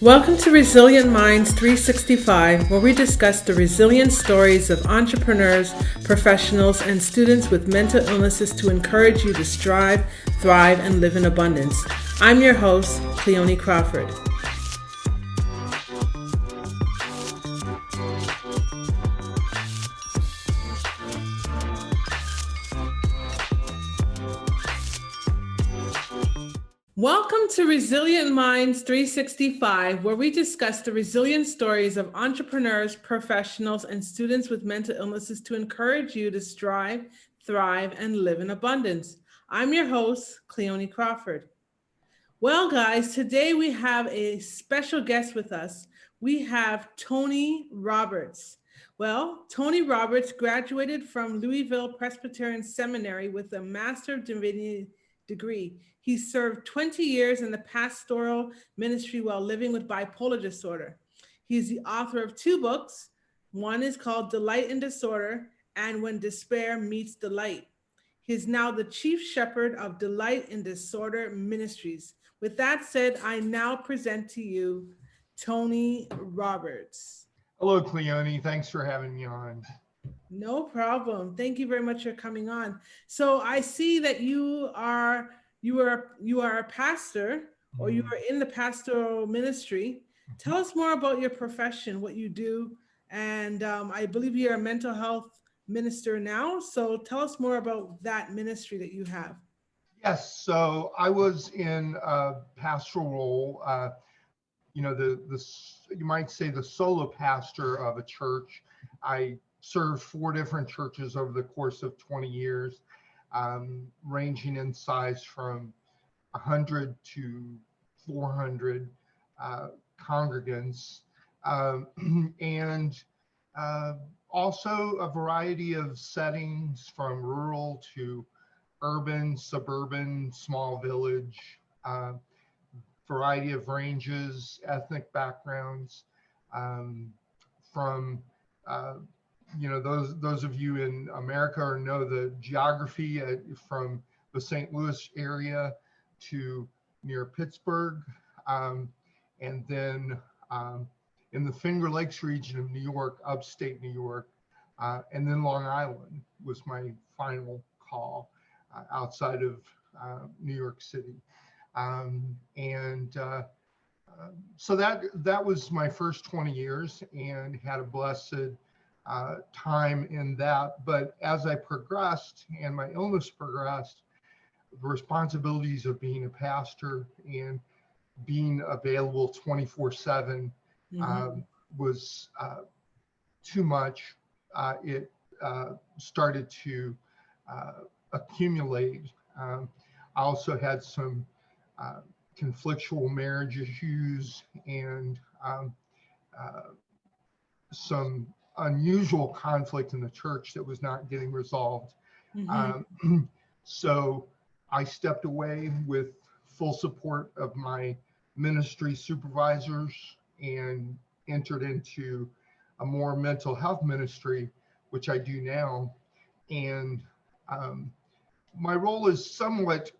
Welcome to Resilient Minds 365, where we discuss the resilient stories of entrepreneurs, professionals, and students with mental illnesses to encourage you to strive, thrive, and live in abundance. I'm your host, Cleoni Crawford. Welcome to Resilient Minds 365, where we discuss the resilient stories of entrepreneurs, professionals, and students with mental illnesses to encourage you to strive, thrive, and live in abundance. I'm your host, Cleoni Crawford. Well, guys, today we have a special guest with us. We have Tony Roberts. Well, Tony Roberts graduated from Louisville Presbyterian Seminary with a Master of Divinity degree. He served 20 years in the pastoral ministry while living with bipolar disorder. He's the author of two books. One is called Delight in Disorder and When Despair Meets Delight. He is now the chief shepherd of Delight in Disorder Ministries. With that said, I now present to you Tony Roberts. Hello, Cleoni. Thanks for having me on. No problem. Thank you very much for coming on. So I see that you are a pastor, or you are in the pastoral ministry. Tell us more about your profession, what you do, and I believe you're a mental health minister now. So tell us more about that ministry that you have. Yes, so I was in a pastoral role. You might say the solo pastor of a church. I served 4 different churches over the course of 20 years, ranging in size from 100 to 400 congregants, and also a variety of settings from rural to urban, suburban, small village, variety of ranges, ethnic backgrounds, from those of you in America or know the geography, from the St. Louis area to near Pittsburgh, and then in the Finger Lakes region of New York, upstate New York, and then Long Island was my final call outside of New York City. So that was my first 20 years, and had a blessed time in that. But as I progressed and my illness progressed, the responsibilities of being a pastor and being available 24/7 was too much. It started to accumulate. I also had some conflictual marriage issues and some unusual conflict in the church that was not getting resolved. So I stepped away with full support of my ministry supervisors and entered into a more mental health ministry, which I do now. And my role is somewhat,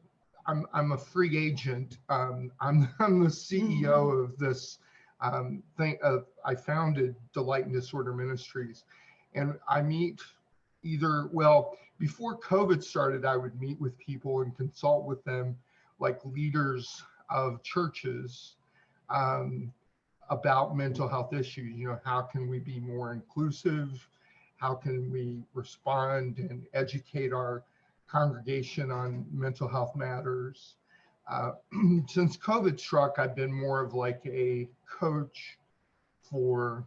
I'm a free agent. I'm the CEO of this thing. I founded Delight in Disorder Ministries, and I meet before COVID started, I would meet with people and consult with them, like leaders of churches, about mental health issues. How can we be more inclusive? How can we respond and educate our congregation on mental health matters? Since COVID struck, I've been more of like a coach for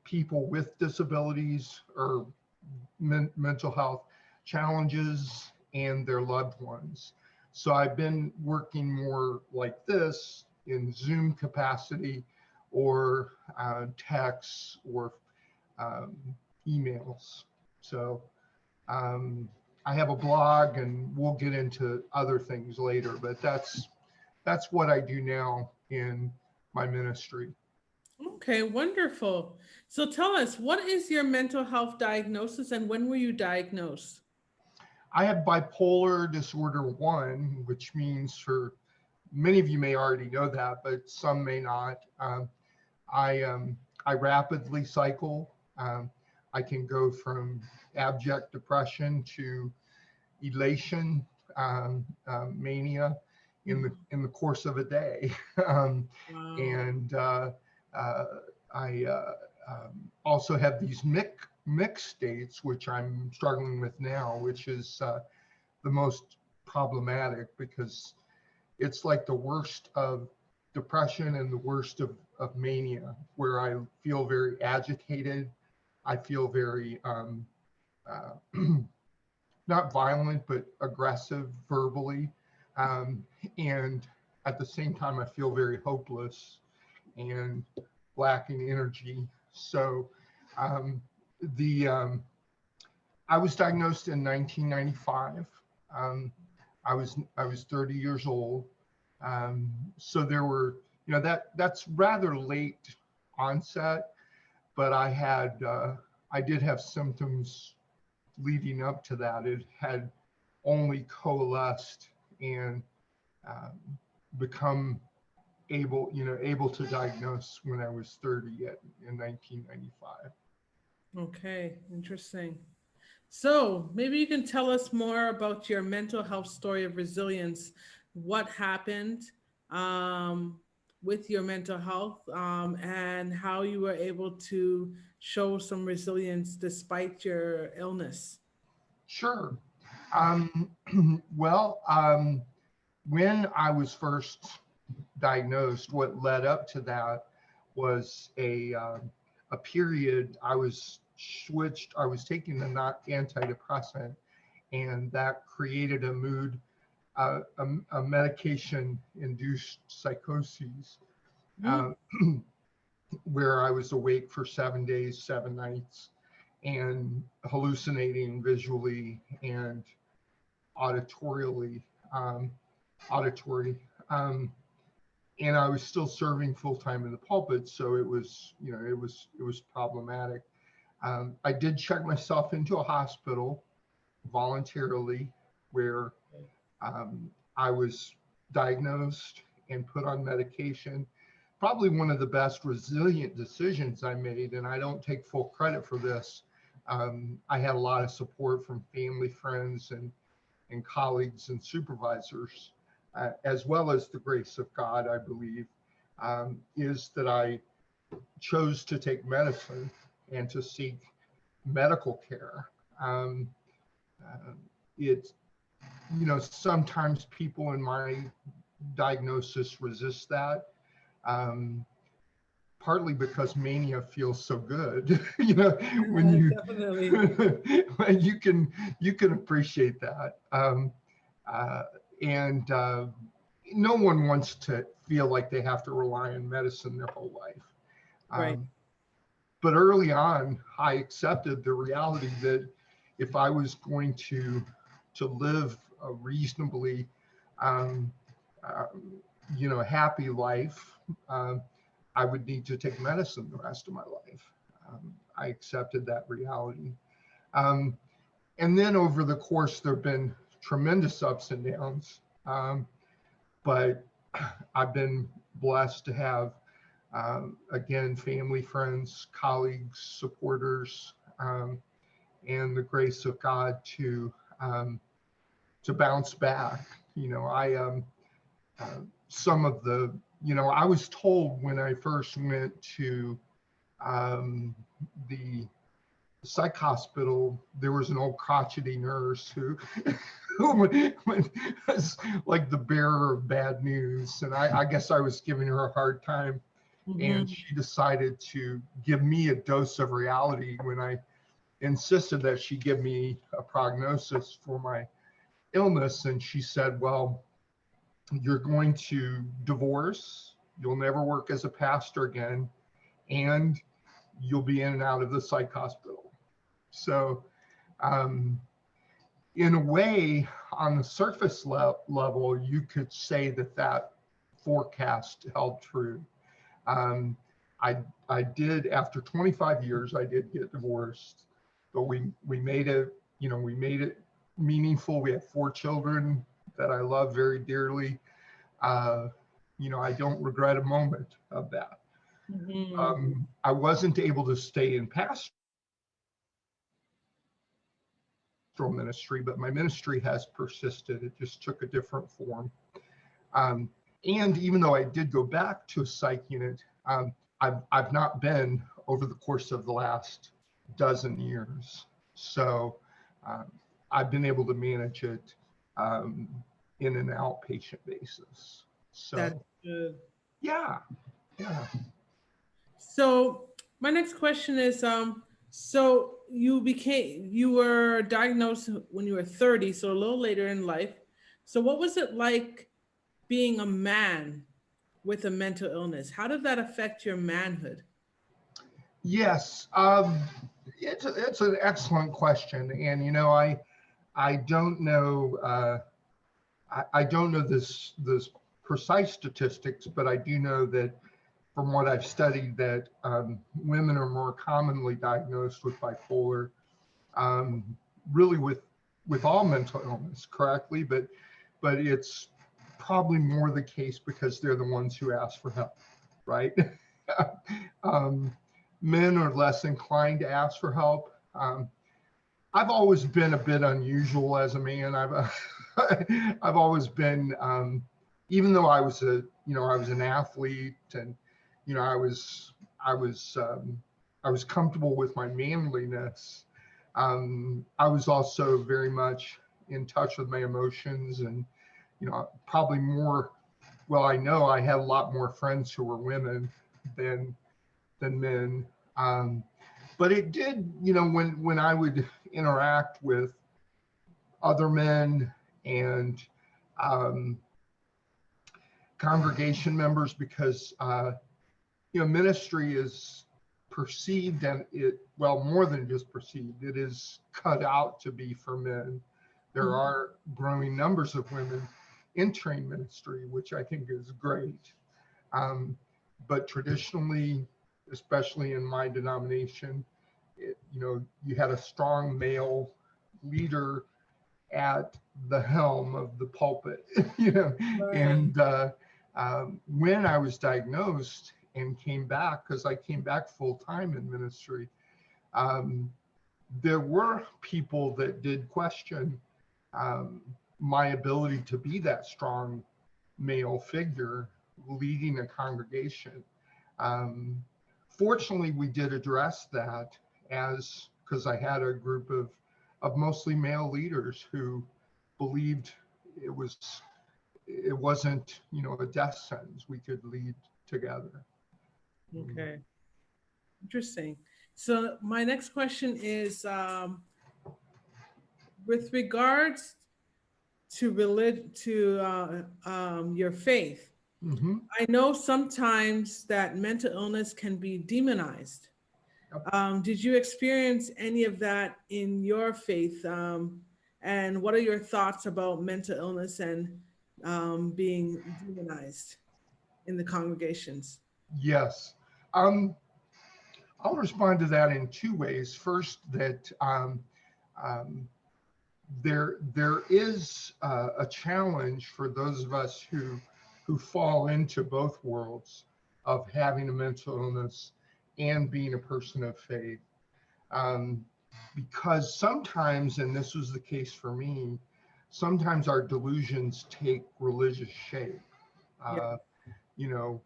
people with disabilities or mental health challenges and their loved ones. So I've been working more like this in Zoom capacity, or texts, or emails. So I have a blog, and we'll get into other things later, but that's what I do now in my ministry. Okay, wonderful. So tell us, what is your mental health diagnosis, and when were you diagnosed? I have bipolar disorder 1, which means for many of you may already know that, but some may not. I rapidly cycle. I can go from abject depression to elation, mania in the course of a day. Wow. And I also have these mixed states, which I'm struggling with now, which is the most problematic, because it's like the worst of depression and the worst of mania, where I feel very agitated. I feel very not violent, but aggressive verbally. And at the same time, I feel very hopeless and lacking energy. So I was diagnosed in 1995. I was 30 years old. So there were, that's rather late onset, but I did have symptoms leading up to that. It had only coalesced and become able to diagnose when I was 30 in 1995. Okay, interesting. So maybe you can tell us more about your mental health story of resilience. What happened with your mental health, and how you were able to show some resilience despite your illness? Sure. Well, when I was first diagnosed, what led up to that was a period. I was taking the antidepressant, and that created a mood, a medication-induced psychosis, where I was awake for 7 days, 7 nights, and hallucinating visually and auditorily, and I was still serving full time in the pulpit, so it was problematic. I did check myself into a hospital voluntarily, where I was diagnosed and put on medication. Probably one of the best resilient decisions I made, and I don't take full credit for this. I had a lot of support from family, friends, and colleagues and supervisors, as well as the grace of God, I believe, is that I chose to take medicine and to seek medical care. Sometimes people in my diagnosis resist that, partly because mania feels so good. When you Definitely. you can appreciate that, and no one wants to feel like they have to rely on medicine their whole life. Right. But early on, I accepted the reality that if I was going to live a reasonably happy life, I would need to take medicine the rest of my life. I accepted that reality. And then over the course, there have been tremendous ups and downs. But I've been blessed to have, again, family, friends, colleagues, supporters, and the grace of God to bounce back. Some of the, I was told when I first went to the psych hospital, there was an old crotchety nurse who was like the bearer of bad news. And I guess I was giving her a hard time. And she decided to give me a dose of reality when I insisted that she give me a prognosis for my illness. And she said, well, you're going to divorce, you'll never work as a pastor again, and you'll be in and out of the psych hospital. So in a way, on the surface level, you could say that forecast held true. I did, after 25 years, I did get divorced, but we made it, we made it meaningful. We have 4 children that I love very dearly. I don't regret a moment of that. Mhm. I wasn't able to stay in pastoral ministry, but my ministry has persisted. It just took a different form. And even though I did go back to a psych unit, I've not been over the course of the last dozen years. So I've been able to manage it in an outpatient basis. That's So good. yeah. So my next question is, so you were diagnosed when you were 30, so a little later in life. So what was it like being a man with a mental illness? How did that affect your manhood? Yes, it's an excellent question, and I don't know I don't know this precise statistics, but I do know that from what I've studied that women are more commonly diagnosed with bipolar, um, really with all mental illness, correctly, but it's probably more the case because they're the ones who ask for help, right? um, Men are less inclined to ask for help. I've always been a bit unusual as a man. I've always been, even though I was I was an athlete, and I was comfortable with my manliness. I was also very much in touch with my emotions, and probably more. Well, I know I had a lot more friends who were women than men. But it did, when I would interact with other men and um, congregation members, because ministry is perceived, and more than just perceived, it is cut out to be for men. There are growing numbers of women entering ministry, which I think is great. But traditionally, especially in my denomination, you had a strong male leader at the helm of the pulpit, Right. and when I was diagnosed and came back, because I came back full time in ministry, there were people that did question um, my ability to be that strong male figure leading a congregation. Fortunately, we did address that, because I had a group of mostly male leaders who believed it wasn't a death sentence. We could lead together. Okay. Interesting. So my next question is, with regards to religion, to your faith. Mm-hmm. I know sometimes that mental illness can be demonized. Did you experience any of that in your faith? And what are your thoughts about mental illness and being demonized in the congregations? Yes. Um, I'll respond to that in two ways. First, that um, there is a challenge for those of us who fall into both worlds of having a mental illness and being a person of faith, um, because sometimes, and this was the case for me, sometimes our delusions take religious shape. Yeah. Uh, you know,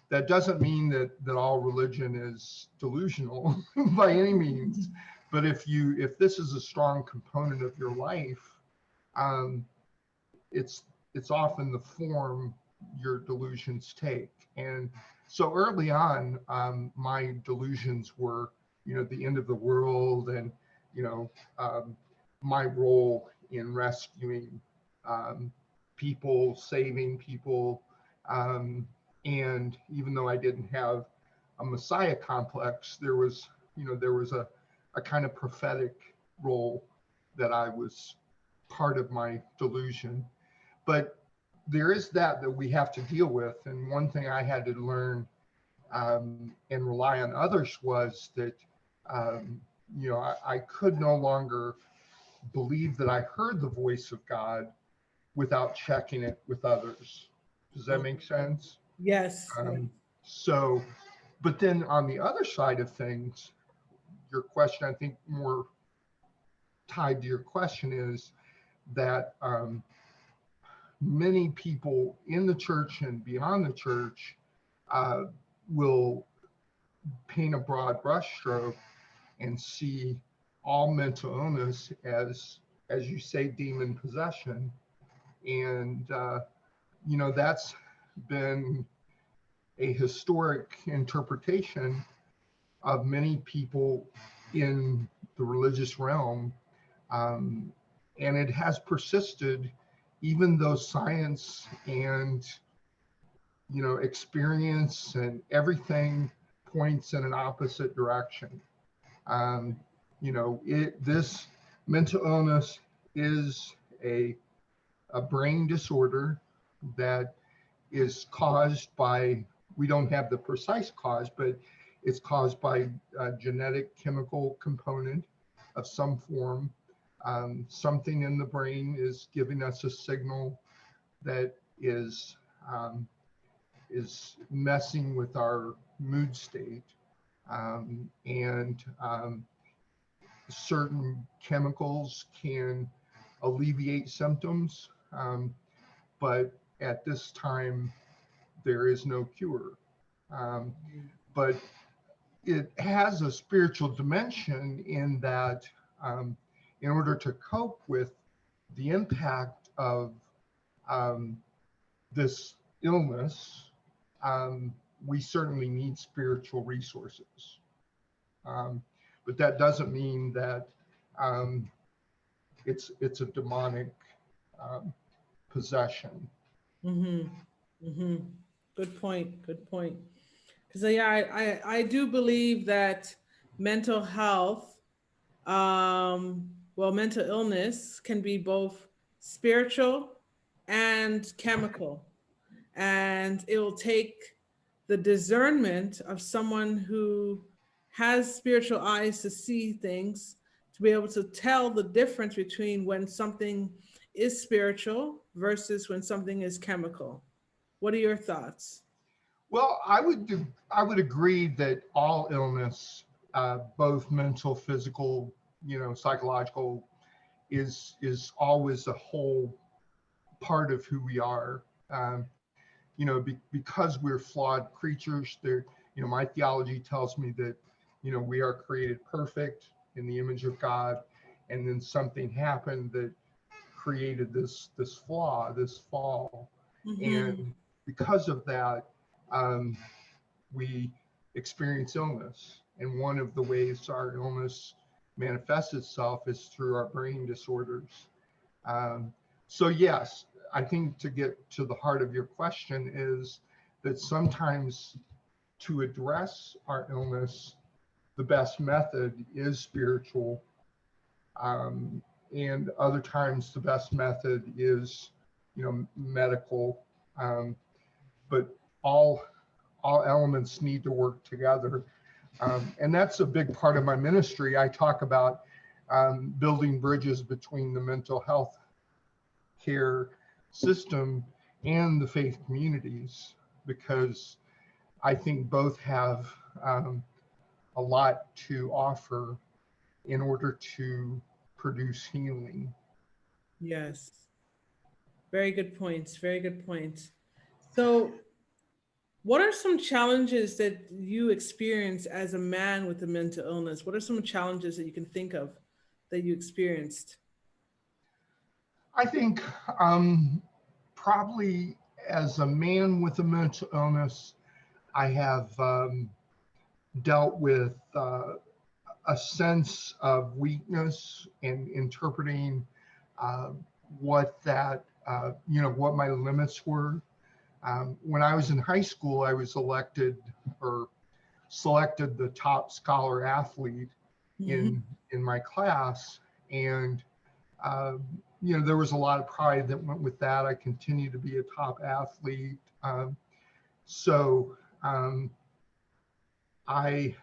that doesn't mean that all religion is delusional by any means, but if this is a strong component of your life, um, it's often the form your delusions take. And so early on, my delusions were, the end of the world, and you know, um, my role in rescuing people, saving people, and even though I didn't have a Messiah complex, there was a kind of prophetic role that I was part of my delusion. But there is that we have to deal with. And one thing I had to learn and rely on others was that, I could no longer believe that I heard the voice of God without checking it with others. Does that make sense? Yes. So, but then on the other side of things, your question, I think more tied to your question, is that many people in the church and beyond the church will paint a broad brushstroke and see all mental illness as you say, demon possession. And, that's been a historic interpretation of many people in the religious realm. And it has persisted, even though science and, experience and everything points in an opposite direction. This mental illness is a brain disorder that is caused by, we don't have the precise cause, but it's caused by a genetic chemical component of some form. Something in the brain is giving us a signal that is messing with our mood state. Certain chemicals can alleviate symptoms, but at this time, there is no cure. But it has a spiritual dimension in that in order to cope with the impact of this illness, we certainly need spiritual resources. But that doesn't mean that it's a demonic possession. Good point. Good point. Because I do believe that mental health, mental illness can be both spiritual and chemical, and it will take the discernment of someone who has spiritual eyes to see things, to be able to tell the difference between when something is spiritual versus when something is chemical. What are your thoughts? Well, I would agree that all illness, both mental, physical, psychological, is always a whole part of who we are. Because we're flawed creatures. My theology tells me that we are created perfect in the image of God, and then something happened that created this flaw, this fall, and because of that, we experience illness. And one of the ways our illness manifests itself is through our brain disorders. So yes, I think to get to the heart of your question is that sometimes to address our illness, the best method is spiritual. And other times the best method is, medical. But all elements need to work together. And that's a big part of my ministry. I talk about building bridges between the mental health care system and the faith communities, because I think both have a lot to offer in order to produce healing. Yes. Very good points. Very good points. So what are some challenges that you experience as a man with a mental illness? What are some challenges that you can think of that you experienced? I think probably as a man with a mental illness, I have dealt with a sense of weakness and interpreting what my limits were. When I was in high school, I was selected the top scholar athlete in my class, and there was a lot of pride that went with that. I continued to be a top athlete, so I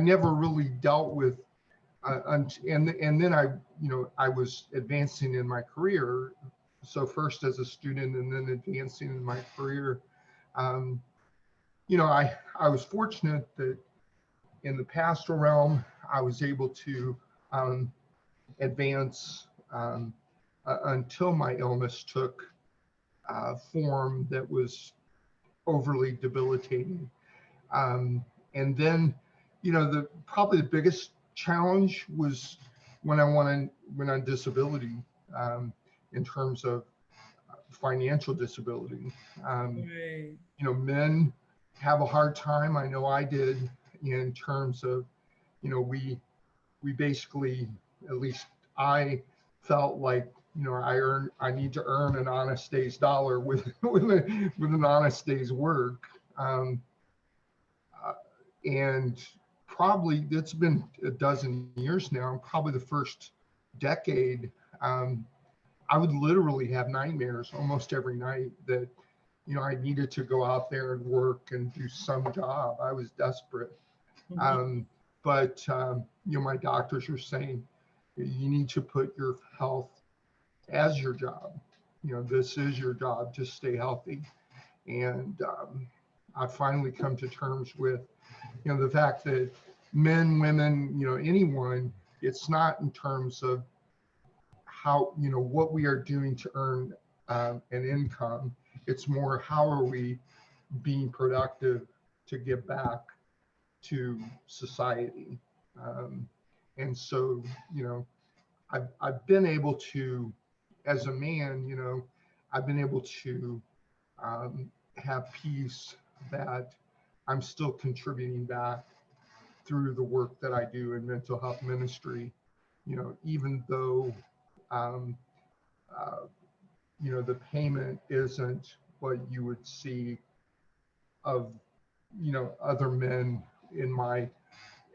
never really dealt with, and then I was advancing in my career, so first as a student and then advancing in my career, um, you know, I was fortunate that in the pastoral realm, I was able to advance until my illness took form that was overly debilitating. And then, you know, probably the biggest challenge was when I went on disability, in terms of financial disability. Right. You know, men have a hard time. I know I did, in terms of, you know, we basically, at least I felt like, you know, I need to earn an honest day's dollar with an honest day's work. And probably it's been a dozen years now, probably the first decade, I would literally have nightmares almost every night that, you know, I needed to go out there and work and do some job. I was desperate. But you know, my doctors are saying you need to put your health as your job. You know, this is your job to stay healthy. And I finally come to terms with, you know, the fact that men, women, you know, anyone, it's not in terms of how, you know, what we are doing to earn an income. It's more, how are we being productive to give back to society. And so, you know, I've been able to, as a man, you know, I've been able to have peace that I'm still contributing back through the work that I do in mental health ministry, you know, even though, um, you know, the payment isn't what you would see of, you know, other men in my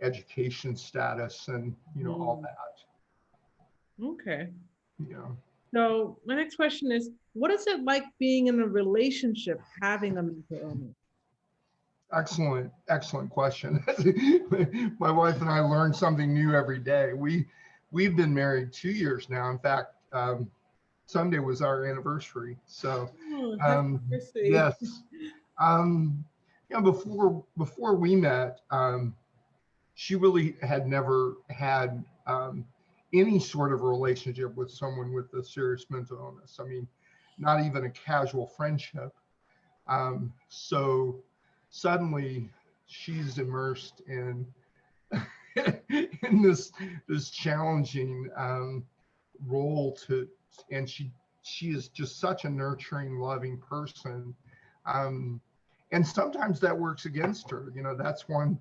education status and, you know, all that. Okay. You know. So my next question is, what is it like being in a relationship having a mental illness? Excellent question. My wife and I learn something new every day. We've been married 2 years now. In fact, Sunday was our anniversary. So, Oh, happy anniversary. yes. You know, before we met, she really had never had any sort of relationship with someone with a serious mental illness. I mean, not even a casual friendship. So suddenly she's immersed in in this challenging role and she is just such a nurturing, loving person. And sometimes that works against her. You know, that's one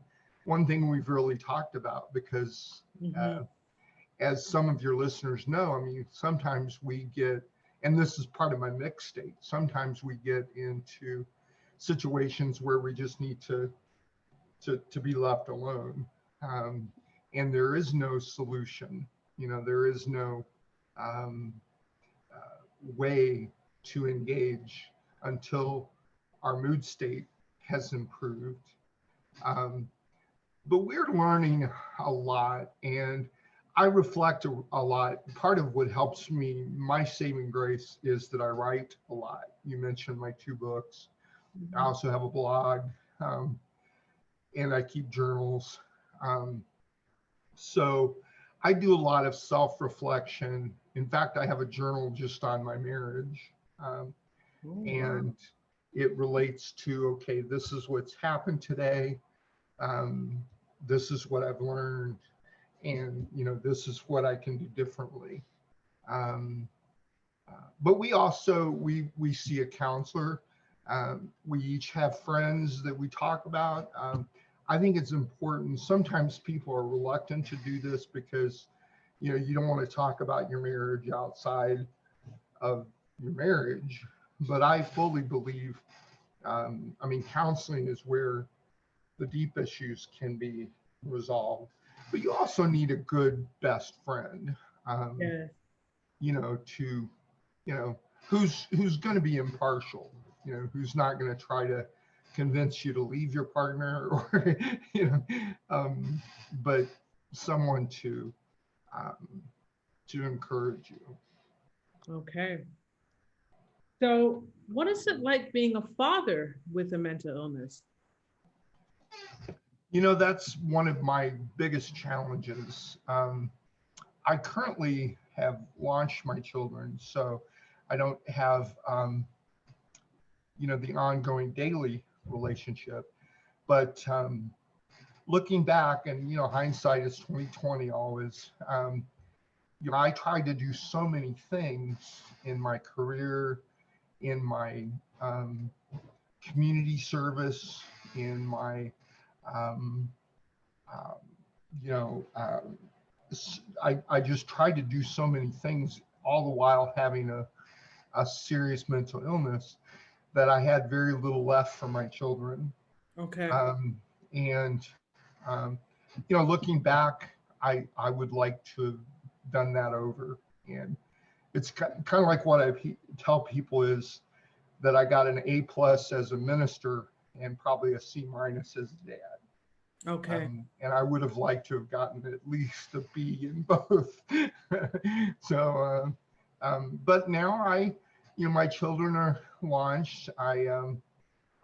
thing we've really talked about, because as some of your listeners know, I mean, sometimes we get, and this is part of my mixed state, sometimes we get into situations where we just need to be left alone. And there is no solution, you know, there is no way to engage until our mood state has improved. But we're learning a lot, and I reflect a lot. Part of what helps me, my saving grace, is that I write a lot. You mentioned my 2 books. I also have a blog, and I keep journals. So I do a lot of self-reflection. In fact, I have a journal just on my marriage. And it relates to, okay, this is what's happened today. This is what I've learned, and, you know, this is what I can do differently. But we also, we see a counselor. We each have friends that we talk about. I think it's important. Sometimes people are reluctant to do this because, you know, you don't want to talk about your marriage outside of your marriage. But I fully believe, I mean, counseling is where the deep issues can be resolved. But you also need a good best friend, Yes. you know, you know, who's going to be impartial, you know, who's not going to try to convince you to leave your partner, or, you know, but someone to encourage you. Okay. So what is it like being a father with a mental illness? You know, that's one of my biggest challenges. I currently have launched my children, so I don't have, the ongoing daily relationship. But looking back, and hindsight is 2020 always. I tried to do so many things in my career, in my community service, in my um, um, you know, I just tried to do so many things, all the while having a serious mental illness, that I had very little left for my children. Okay. And, um, looking back, I would like to have done that over. And it's kind of like what I tell people is that I got an A+ as a minister and probably a C- as a dad. Okay. And I would have liked to have gotten at least a B in both. So, but now my children are launched. I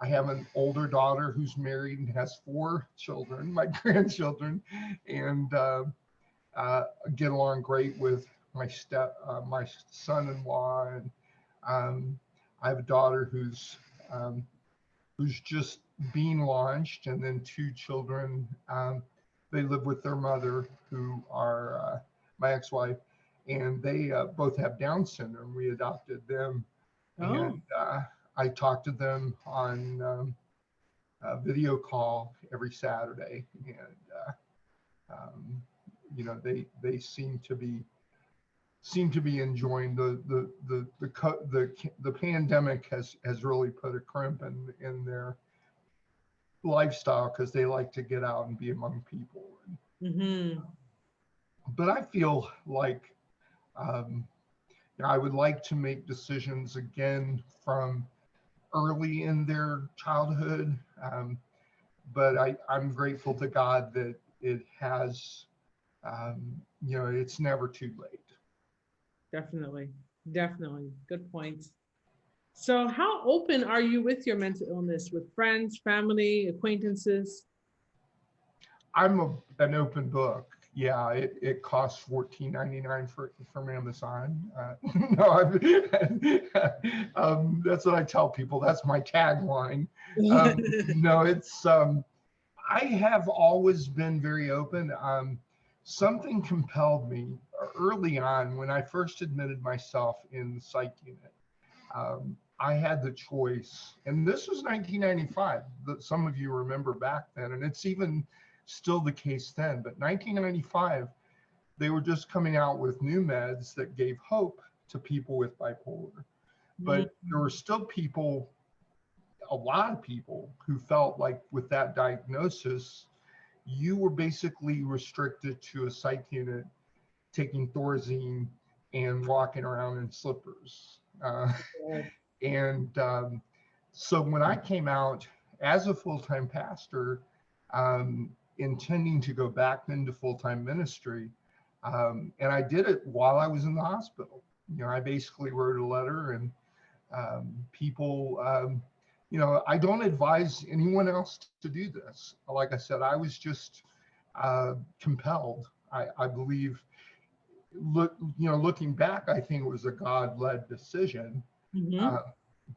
have an older daughter who's married and has 4 children, my grandchildren, and get along great with my son-in-law, and I have a daughter who's just being launched, and then 2 children. They live with their mother, who are my ex-wife, and they both have Down syndrome. We adopted them, and I talk to them on video call every Saturday, and they seem to be enjoying the pandemic has really put a crimp in their lifestyle, because they like to get out and be among people. Mm-hmm. But I feel like I would like to make decisions again from early in their childhood. But I'm grateful to God that it has, it's never too late. Definitely. Definitely. Good points. So how open are you with your mental illness, with friends, family, acquaintances? I'm an open book. Yeah, it costs $14.99 from Amazon. No, that's what I tell people. That's my tagline. No, it's I have always been very open. Something compelled me early on when I first admitted myself in the psych unit. I had the choice, and this was 1995. That some of you remember back then, and it's even still the case then. But 1995, they were just coming out with new meds that gave hope to people with bipolar. But there were still people, a lot of people, who felt like with that diagnosis, you were basically restricted to a psych unit, taking Thorazine and walking around in slippers. And so when I came out as a full-time pastor, intending to go back into full-time ministry, and I did it while I was in the hospital. I basically wrote a letter, and people, I don't advise anyone else to do this. Like I said, I was just compelled. I believe, looking back, I think it was a God-led decision. Mm-hmm.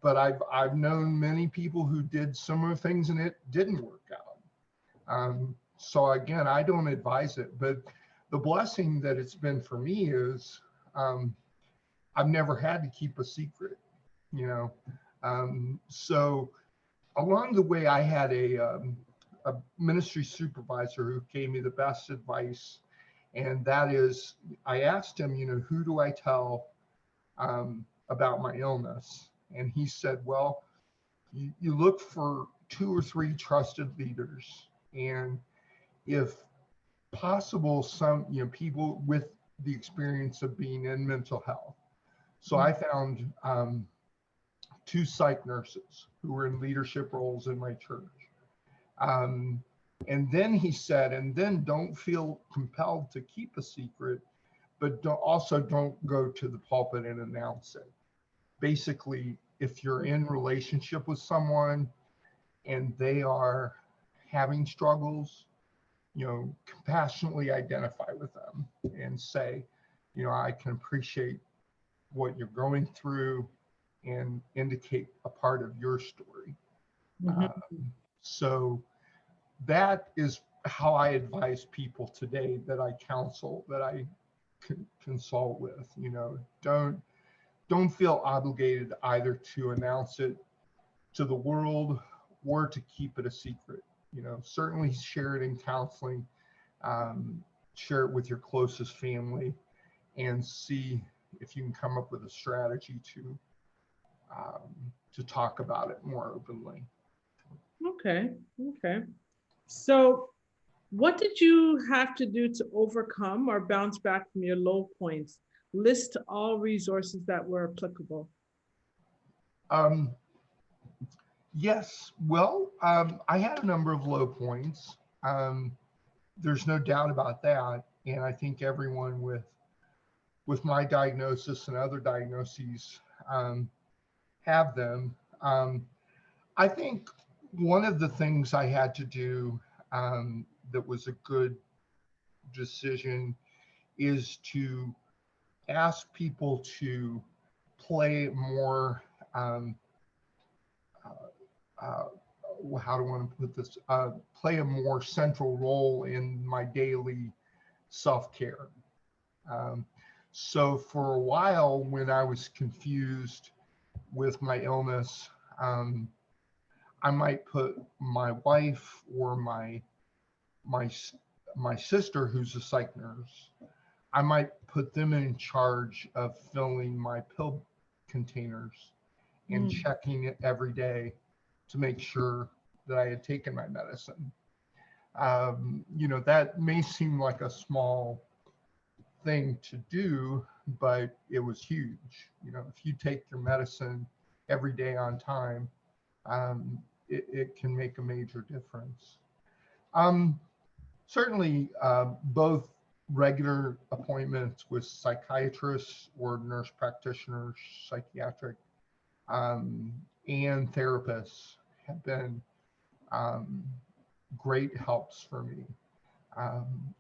But I've known many people who did similar things and it didn't work out. So again, I don't advise it, but the blessing that it's been for me is I've never had to keep a secret, So along the way, I had a ministry supervisor who gave me the best advice, and that is, I asked him, who do I tell about my illness? And he said, well, you look for 2 or 3 trusted leaders, and if possible, some people with the experience of being in mental health. So I found 2 psych nurses who were in leadership roles in my church. And then he said, and then don't feel compelled to keep a secret, but also don't go to the pulpit and announce it. Basically, if you're in relationship with someone and they are having struggles, compassionately identify with them and say, I can appreciate what you're going through, and indicate a part of your story. So that is how I advise people today that I counsel, that I consult with. Don't feel obligated either to announce it to the world or to keep it a secret. Certainly share it in counseling, share it with your closest family, and see if you can come up with a strategy to talk about it more openly. Okay. So what did you have to do to overcome or bounce back from your low points? List all resources that were applicable. Yes, well, I had a number of low points. There's no doubt about that. And I think everyone with my diagnosis and other diagnoses have them. I think one of the things I had to do that was a good decision is to ask people to play more, how do I want to put this, play a more central role in my daily self-care. So for a while, when I was confused with my illness, I might put my wife or my sister, who's a psych nurse, I might put them in charge of filling my pill containers and checking it every day to make sure that I had taken my medicine. That may seem like a small thing to do, but it was huge. If you take your medicine every day on time, it can make a major difference. Certainly, both regular appointments with psychiatrists or nurse practitioners, psychiatric, and therapists have been great helps for me.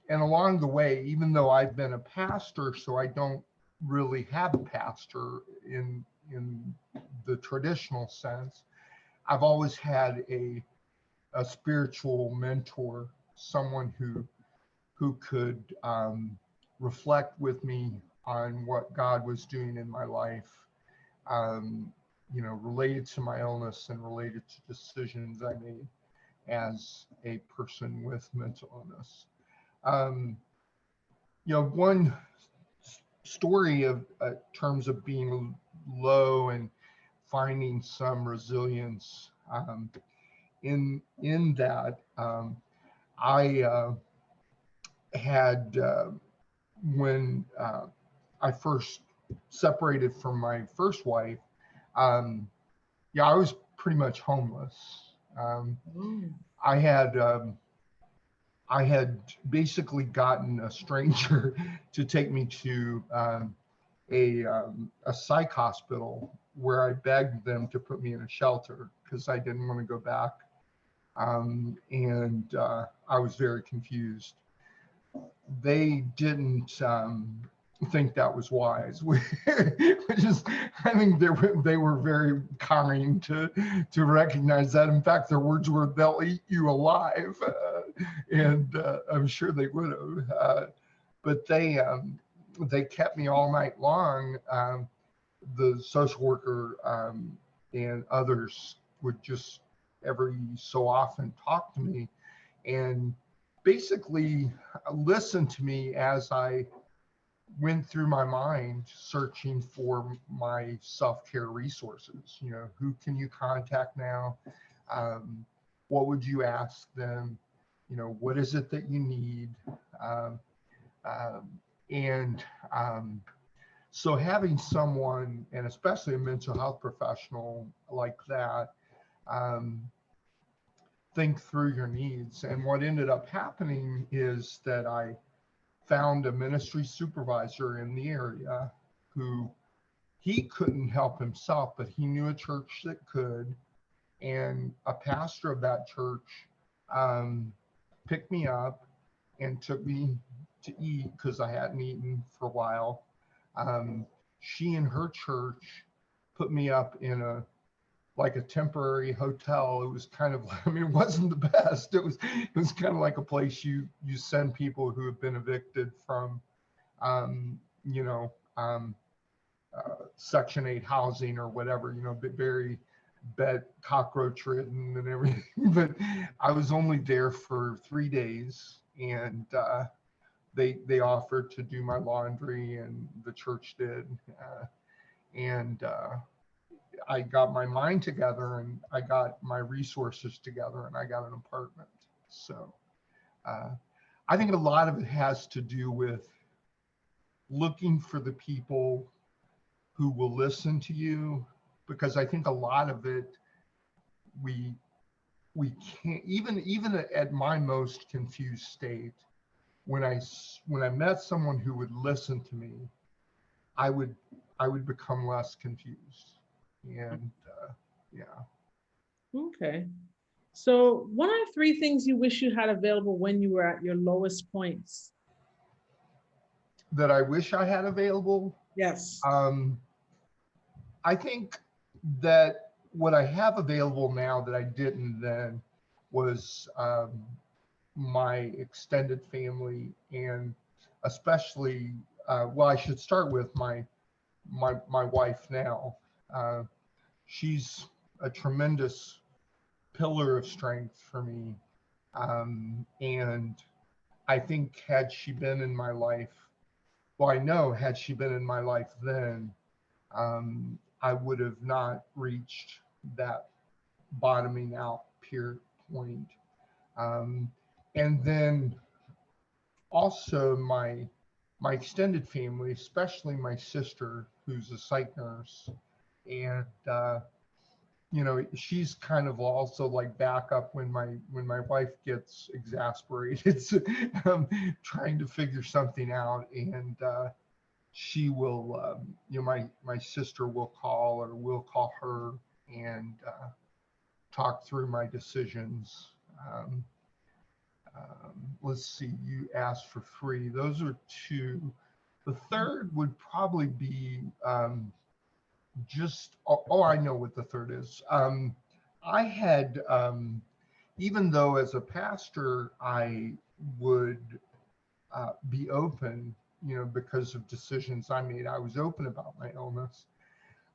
And along the way, even though I've been a pastor, so I don't really have a pastor in the traditional sense, I've always had a spiritual mentor, someone who could reflect with me on what God was doing in my life, related to my illness and related to decisions I made as a person with mental illness. One story of terms of being low and finding some resilience in that, I had when I first separated from my first wife, I was pretty much homeless. I had basically gotten a stranger to take me to a psych hospital where I begged them to put me in a shelter because I didn't want to go back. And I was very confused. They didn't think that was wise, which is, I think they were very kind to recognize that. In fact, their words were, "They'll eat you alive," and I'm sure they would have. But they kept me all night long. The social worker and others would just every so often talk to me and basically listen to me as I went through my mind searching for my self-care resources. Who can you contact now? What would you ask them? What is it that you need? So having someone, and especially a mental health professional like that, think through your needs. And what ended up happening is that I found a ministry supervisor in the area who he couldn't help himself, but he knew a church that could. And a pastor of that church picked me up and took me to eat because I hadn't eaten for a while. She and her church put me up in a temporary hotel. It was kind of, I mean, it wasn't the best. It was kind of like a place you send people who have been evicted from, you know, Section 8 housing or whatever, you know, very bed cockroach ridden and everything. But I was only there for 3 days, and they offered to do my laundry, and the church did, and I got my mind together, and I got my resources together, and I got an apartment. So I think a lot of it has to do with looking for the people who will listen to you, because I think a lot of it, we can't, even at my most confused state, when I met someone who would listen to me, I would become less confused. And yeah. Okay. So what are 3 things you wish you had available when you were at your lowest points? That I wish I had available? Yes. I think that what I have available now that I didn't then was my extended family, and especially, well, I should start with my wife now. She's a tremendous pillar of strength for me. And I think had she been in my life, well, I know had she been in my life then, I would have not reached that bottoming out point. And then also my extended family, especially my sister, who's a psych nurse, and you know, she's kind of also like backup when my wife gets exasperated, trying to figure something out, and she will, you know, my sister will call, or we'll call her, and talk through my decisions. Let's see, you asked for 3. Those are 2. The third would probably be I know what the third is. I had, even though as a pastor, I would be open, you know, because of decisions I made, I was open about my illness.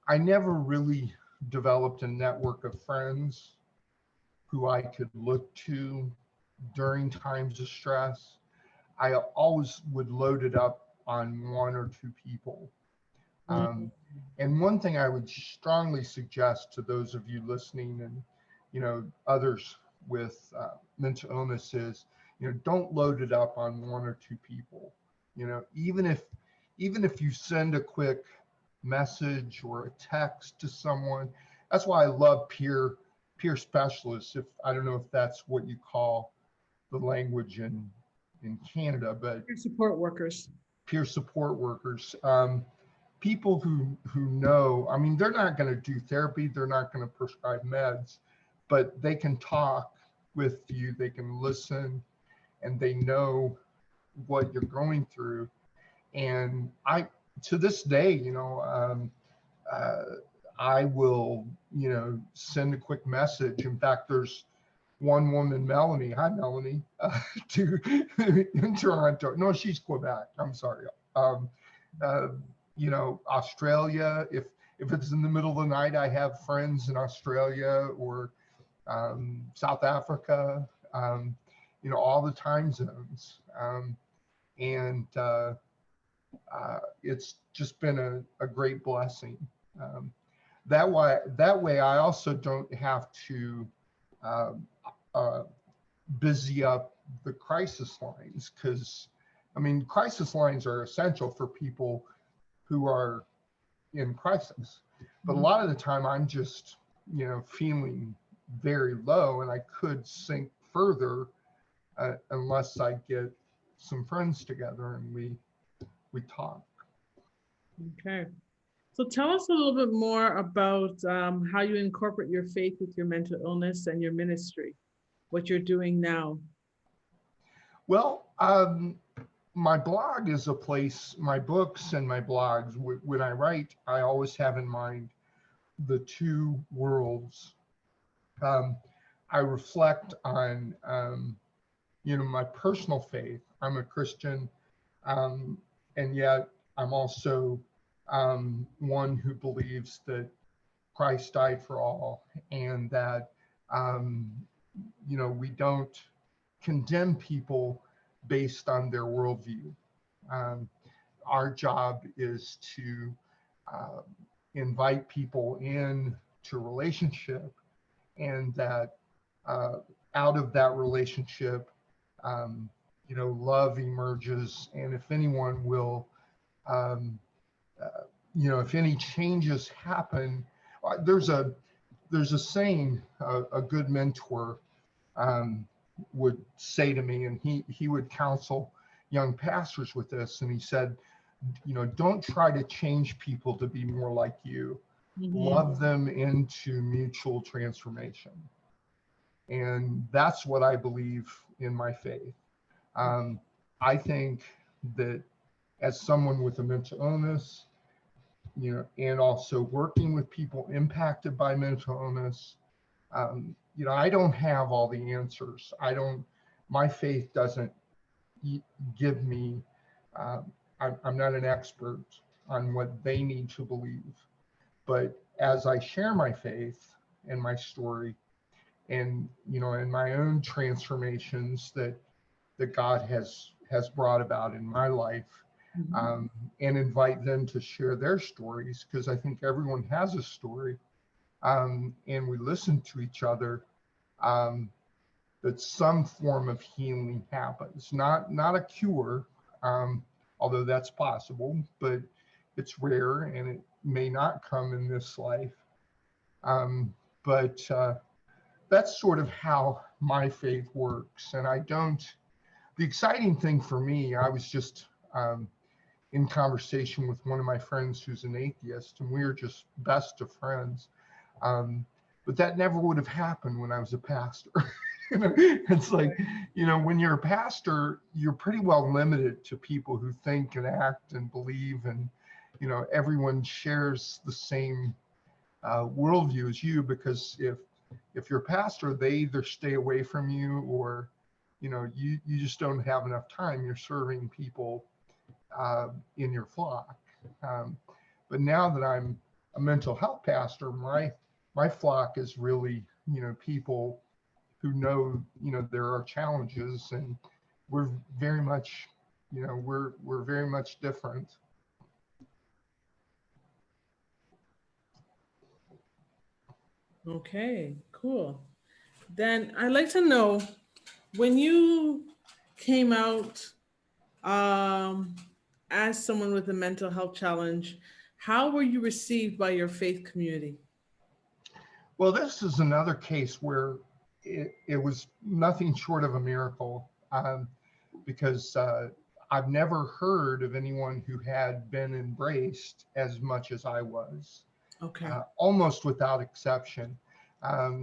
I never really developed a network of friends who I could look to during times of stress. I always would load it up on 1 or 2 people. And one thing I would strongly suggest to those of you listening, and you know, others with mental illness, is, you know, don't load it up on 1 or 2 people. You know, even if you send a quick message or a text to someone, that's why I love peer specialists. If I don't know if that's what you call the language in Canada, but Peer support workers. Peer support workers. People who know, I mean, they're not going to do therapy, they're not going to prescribe meds, but they can talk with you, they can listen, and they know what you're going through. And to this day, you know, I will, you know, send a quick message. In fact, there's one woman, Melanie, hi Melanie, in Toronto. No, she's Quebec, I'm sorry. You know, Australia, if it's in the middle of the night, I have friends in Australia or South Africa, you know, all the time zones. And it's just been a great blessing. That way I also don't have to busy up the crisis lines, because I mean, crisis lines are essential for people who are in crisis. But a lot of the time I'm just, you know, feeling very low, and I could sink further unless I get some friends together and we talk. Okay. So tell us a little bit more about how you incorporate your faith with your mental illness and your ministry, what you're doing now. Well, my blog is a place, my books and my blogs, when I write, I always have in mind the two worlds. I reflect on, my personal faith. I'm a Christian, and yet I'm also one who believes that Christ died for all, and that, we don't condemn people based on their worldview. Our job is to invite people in to relationship, and that out of that relationship, love emerges. And if anyone will, if any changes happen, there's a saying a good mentor would say to me, and he would counsel young pastors with this, and he said, don't try to change people to be more like you. Love them into mutual transformation. And that's what I believe in my faith. I think that as someone with a mental illness, and also working with people impacted by mental illness, I don't have all the answers. My faith doesn't give me, I'm not an expert on what they need to believe. But as I share my faith and my story, and, in my own transformations that God has brought about in my life, and invite them to share their stories, because I think everyone has a story, and we listen to each other, that some form of healing happens. Not a cure, although that's possible, but it's rare and it may not come in this life. But that's sort of how my faith works. And the exciting thing for me, I was just in conversation with one of my friends who's an atheist, and we were just best of friends. But that never would have happened when I was a pastor. It's like, when you're a pastor, you're pretty well limited to people who think and act and believe, and, everyone shares the same worldview as you, because if you're a pastor, they either stay away from you, or, you just don't have enough time. You're serving people in your flock. But now that I'm a mental health pastor, my flock is really, people who know, there are challenges, and we're very much, we're very much different. Okay, cool. Then I'd like to know, when you came out as someone with a mental health challenge, how were you received by your faith community? Well, this is another case where it was nothing short of a miracle, because I've never heard of anyone who had been embraced as much as I was. Okay. Almost without exception. My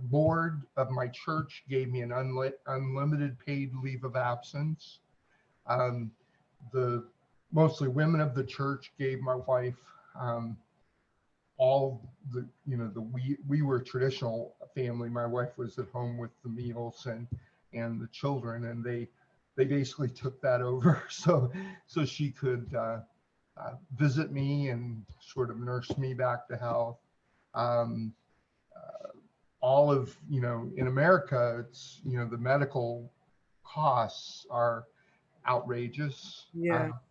board of my church gave me an unlimited paid leave of absence. The mostly women of the church gave my wife all the, we were a traditional family. My wife was at home with the meals and the children, and they basically took that over, so she could visit me and sort of nurse me back to health. All of, in America, it's, the medical costs are outrageous,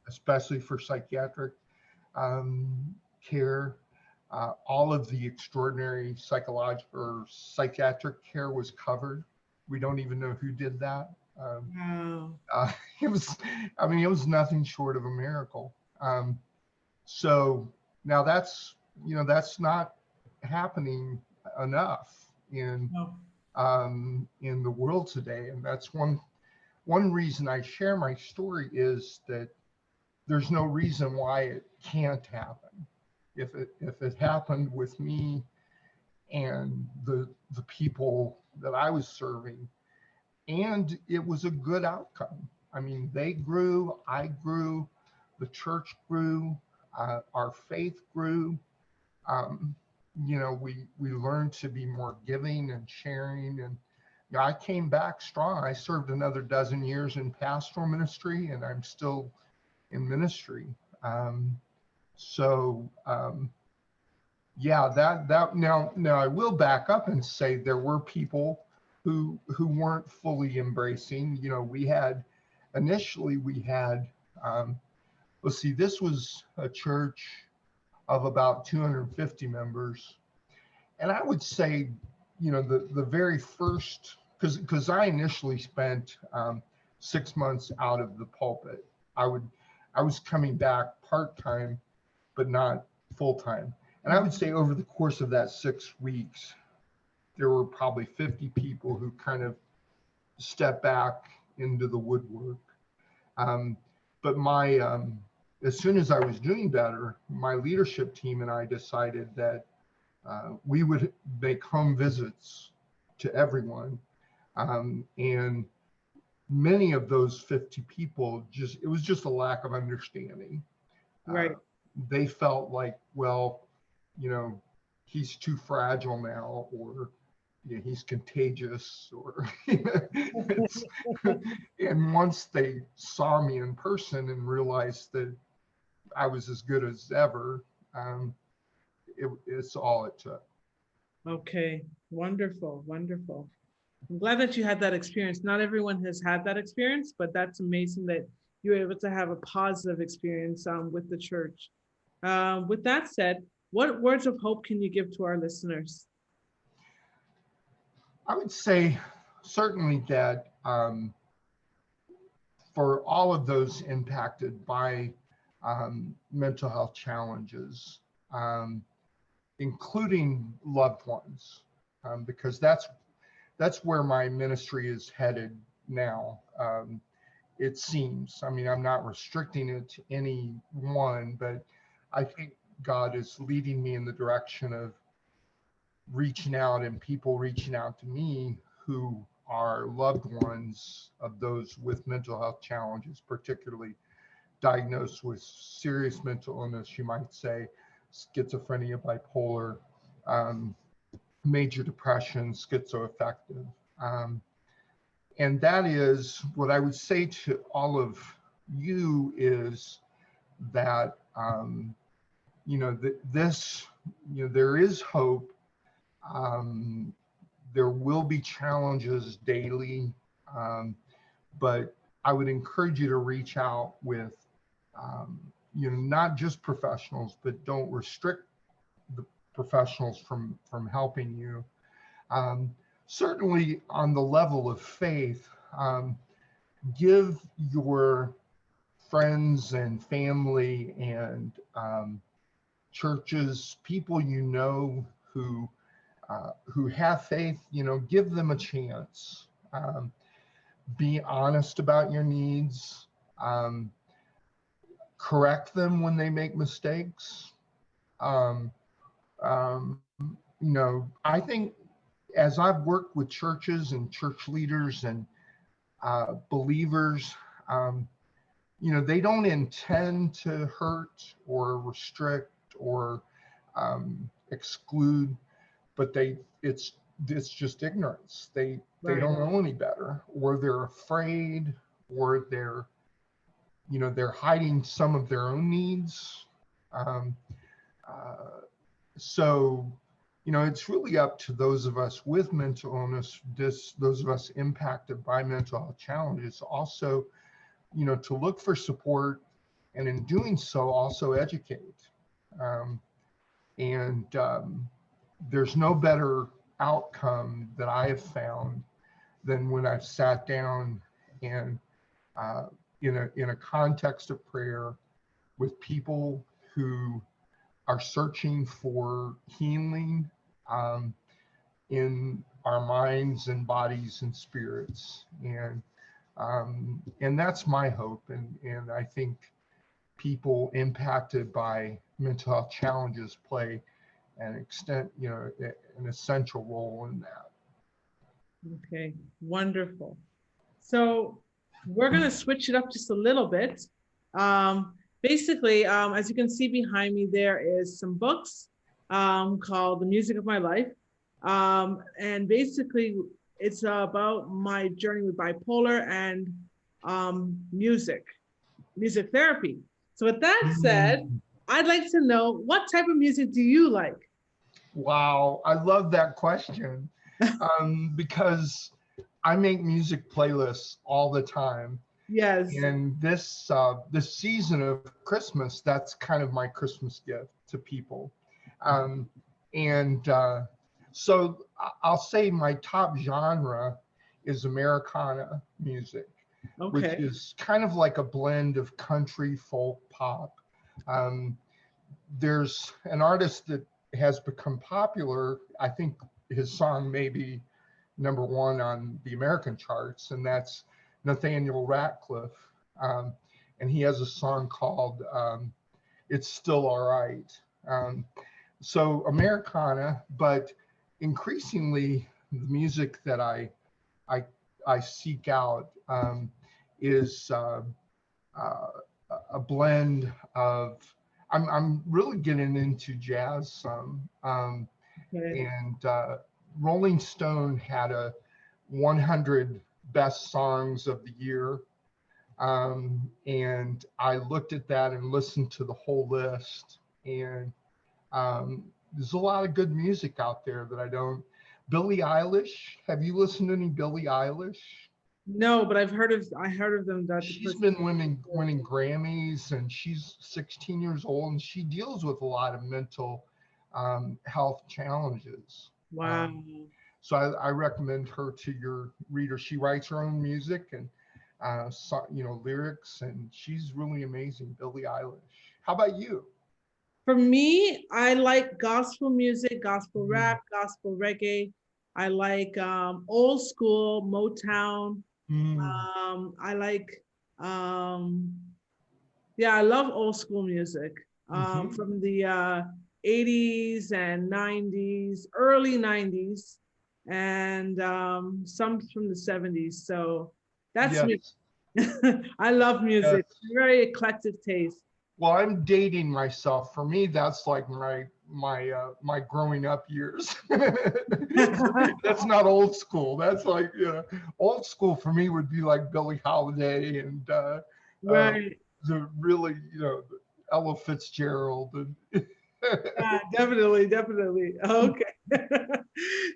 especially for psychiatric care. All of the extraordinary psychological or psychiatric care was covered. We don't even know who did that. It was nothing short of a miracle. So now that's not happening enough in the world today. And that's one one reason I share my story is that there's no reason why it can't happen. If it happened with me and the people that I was serving, and it was a good outcome. I mean, they grew, I grew, the church grew, our faith grew. Um, we learned to be more giving and sharing, and I came back strong. I served another dozen years in pastoral ministry, and I'm still in ministry. Um, so yeah, that now I will back up and say there were people who weren't fully embracing. We had initially let's see, this was a church of about 250 members, and I would say, the very first, because I initially spent 6 months out of the pulpit. I was coming back part-time, but not full-time. And I would say over the course of that 6 weeks, there were probably 50 people who kind of stepped back into the woodwork. But as soon as I was doing better, my leadership team and I decided that we would make home visits to everyone. And many of those 50 people, it was just a lack of understanding. Right. They felt like, well, he's too fragile now, or he's contagious, or and once they saw me in person and realized that I was as good as ever, it's all it took. Okay, wonderful, wonderful. I'm glad that you had that experience. Not everyone has had that experience, but that's amazing that you were able to have a positive experience with the church. With that said, what words of hope can you give to our listeners? I would say certainly that for all of those impacted by mental health challenges, including loved ones, because that's where my ministry is headed now. It seems, I mean, I'm not restricting it to any one, but I think God is leading me in the direction of reaching out, and people reaching out to me who are loved ones of those with mental health challenges, particularly diagnosed with serious mental illness, you might say, schizophrenia, bipolar, major depression, schizoaffective. And that is what I would say to all of you, is that, there is hope. There will be challenges daily, but I would encourage you to reach out with, not just professionals, but don't restrict the professionals from helping you. Certainly on the level of faith, give your friends and family and churches, people who have faith, give them a chance. Be honest about your needs. Correct them when they make mistakes. I think as I've worked with churches and church leaders and believers, they don't intend to hurt or restrict or exclude, but it's just ignorance. They don't know any better, or they're afraid, or they're hiding some of their own needs. So it's really up to those of us with mental illness, those of us impacted by mental health challenges, also, to look for support, and in doing so, also educate. There's no better outcome that I have found than when I've sat down and in a context of prayer with people who are searching for healing in our minds and bodies and spirits. And And that's my hope. And I think people impacted by mental health challenges play an essential role in that. Okay, wonderful. So we're going to switch it up just a little bit. Basically, as you can see behind me, there is some books called The Music of My Life. And basically, it's about my journey with bipolar and music therapy. So with that said, I'd like to know, what type of music do you like? Wow, I love that question because I make music playlists all the time. Yes. And this season of Christmas, that's kind of my Christmas gift to people. So I'll say my top genre is Americana music, which Okay. is kind of like a blend of country, folk, pop. There's an artist that has become popular. I think his song may be #1 on the American charts, and that's Nathaniel Ratcliffe. And he has a song called It's Still All Right. So Americana, but increasingly the music that I seek out is a blend of, I'm really getting into jazz some. Okay. And Rolling Stone had a 100 best songs of the year. And I looked at that and listened to the whole list. And there's a lot of good music out there that I don't. Billie Eilish, have you listened to any Billie Eilish? No, but I heard of them. She's been winning Grammys, and she's 16 years old, and she deals with a lot of mental health challenges. Wow. So I recommend her to your reader. She writes her own music and lyrics, and she's really amazing, Billie Eilish. How about you? For me, I like gospel music, gospel rap, gospel reggae. I like old school Motown. I like, I love old school music from the 80s and 90s, early 90s, and some from the 70s. So that's me. I love music. Yes. Very eclectic taste. Well, I'm dating myself. For me, that's like my growing up years. That's not old school. That's like old school for me would be like Billie Holiday and Right. the really Ella Fitzgerald. And Yeah, definitely. Okay.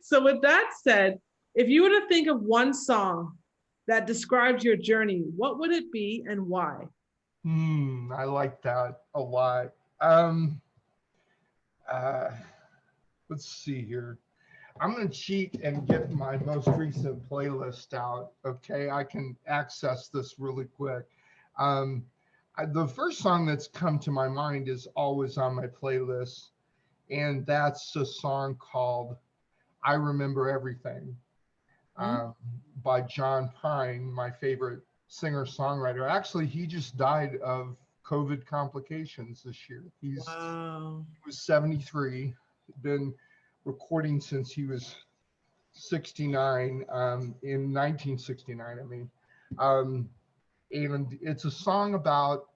So with that said, if you were to think of one song that describes your journey, what would it be and why? I like that a lot. Let's see here. I'm going to cheat and get my most recent playlist out. Okay, I can access this really quick. The first song that's come to my mind is always on my playlist, and that's a song called I Remember Everything by John Prine, my favorite singer-songwriter. Actually, he just died of COVID complications this year. He was 73, been recording since he was 69, in 1969, I mean. And it's a song about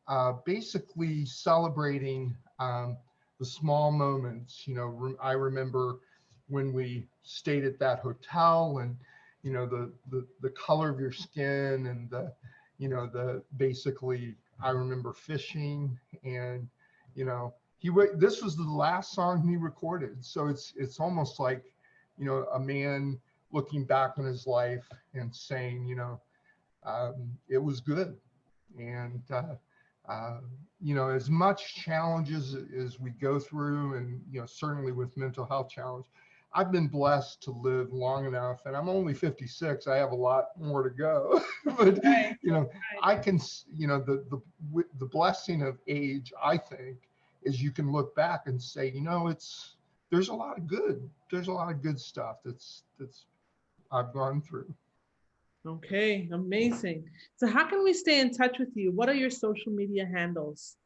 basically celebrating the small moments. I remember when we stayed at that hotel, and the color of your skin, and the basically I remember fishing, and this was the last song he recorded. So it's almost like a man looking back on his life and saying it was good. And as much challenges as we go through, and certainly with mental health challenge, I've been blessed to live long enough, and I'm only 56. I have a lot more to go, but I can, the blessing of age, I think, is you can look back and say, there's a lot of good stuff that's I've gone through. Okay, amazing. So how can we stay in touch with you? What are your social media handles?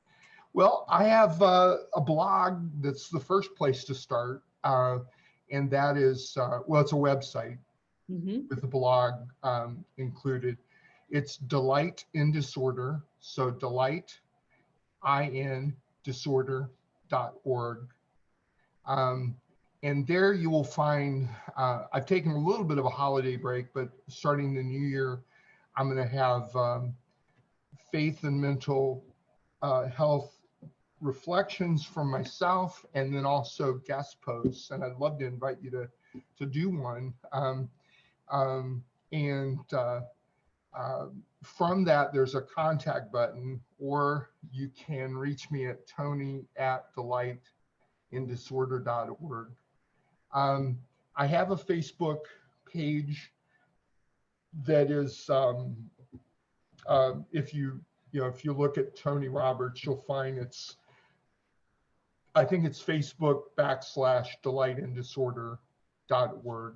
Well, I have a blog that's the first place to start. And that is, well, it's a website with a blog included. It's Delight in Disorder. So Delight, in disorder.org. And there you will find, I've taken a little bit of a holiday break, but starting the new year, I'm going to have faith and mental health reflections from myself, and then also guest posts. And I'd love to invite you to do one. From that, there's a contact button, or you can reach me at tony@delightindisorder.org. I have a Facebook page that is, if you look at Tony Roberts, you'll find I think it's Facebook.com/delightindisorder.org.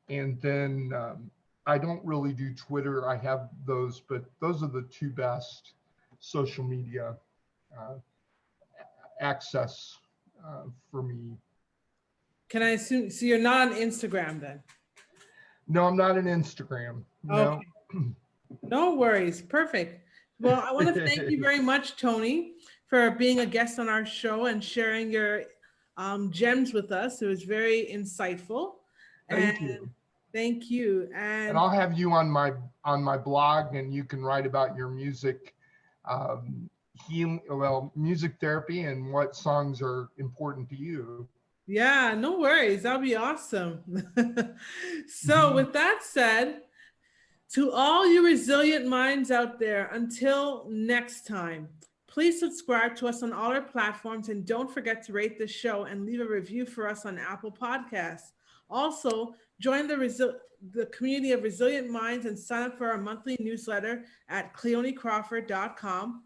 And then I don't really do Twitter. I have those, but those are the two best social media access for me. Can I assume, so you're not on Instagram then? No, I'm not on Instagram. No. Okay. No worries. Perfect. Well, I want to thank you very much, Tony, for being a guest on our show and sharing your gems with us. It was very insightful. Thank you. Thank you. And I'll have you on my blog, and you can write about your music, music therapy, and what songs are important to you. Yeah, no worries. That'll be awesome. So with that said, to all you resilient minds out there, until next time, please subscribe to us on all our platforms, and don't forget to rate the show and leave a review for us on Apple Podcasts. Also, join the community of resilient minds and sign up for our monthly newsletter at CleoniCrawford.com.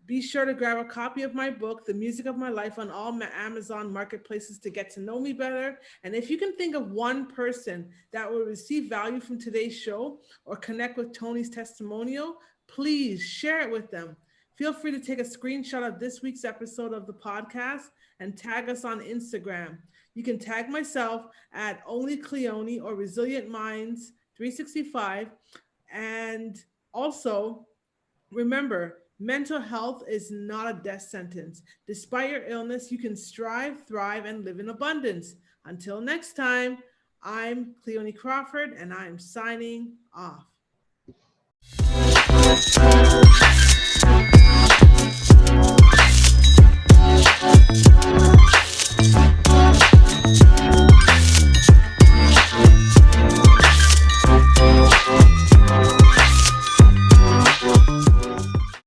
Be sure to grab a copy of my book, The Music of My Life, on all Amazon marketplaces to get to know me better. And if you can think of one person that will receive value from today's show or connect with Tony's testimonial, please share it with them. Feel free to take a screenshot of this week's episode of the podcast and tag us on Instagram. You can tag myself at Only Cleoni or Resilient Minds 365. And also, remember, mental health is not a death sentence. Despite your illness, you can strive, thrive, and live in abundance. Until next time, I'm Cleoni Crawford, and I'm signing off.